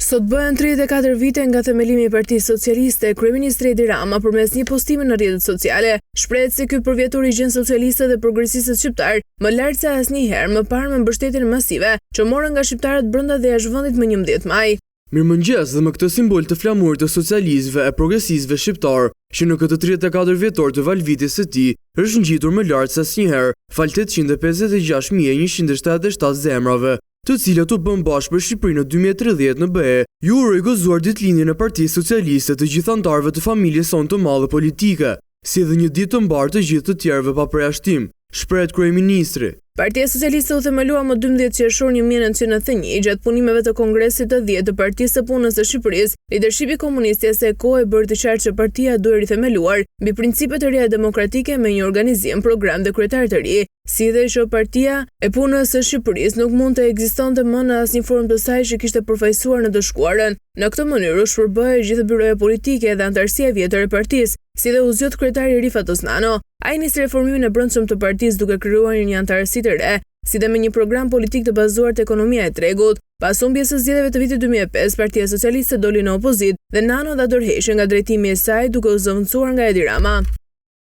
Sot bëhen 34 vite nga themelimi i Partisë Socialiste. Kryeministri Edi Rama, përmes një postimi në rrjetet sociale, shprehet se ky përvjetor i gjen socialistët dhe progresistët shqiptar më lart se asnjëherë më parë me mbështetjen masive që morën nga shqiptarët brenda dhe jashtë vendit më 11 maj. Mirëmëngjes dhe me këtë simbol të flamurit të socialistëve e progresistëve shqiptar, që në këtë 34 vjetor të valvitis së tij është ngjitur më lart se asnjëherë, fal 856.177 zemrave, të cilat u bën bashkë për Shqipërinë në 2030 në BE. Ju uroj gëzuar ditëlindjen e Partisë Socialiste të gjithë anëtarëve të familjes sonë të madhe politike, si dhe një ditë të mbarë të gjithë të tjerëve pa përjashtim, shprehet kryeministri. Partia Socialiste u themelua më 12 qershor 1991 gjatë punimeve të Kongresit të 10 të Partisë së Punës së Shqipërisë. Lidershipi komunist i asaj kohe bërë të qartë që partia duhej rithemeluar mbi principe të reja demokratike me një organizim, program dhe kryetar të ri, si dhe që Partia e Punës së Shqipërisë nuk mund të ekzistonte më në asnjë formë të saj që kishte përfaqësuar në të shkuarën. Në këtë mënyrë u shpërbëhej gjithë byroja politike dhe anëtarësia e vjetër e partisë, si dhe u zgjodh kryetari i ri Fatos Nano. Ai nisi reformimin e brendshëm të partisë duke krijuar një anëtarësi të re, si dhe me një program politik të bazuar te ekonomia e tregut. Pas humbjes së zgjedhjeve të vitit 2005, Partia Socialiste doli në opozitë dhe Nano dha dorëheqje nga drejtimi i saj duke u zëvendësuar nga Edi Rama.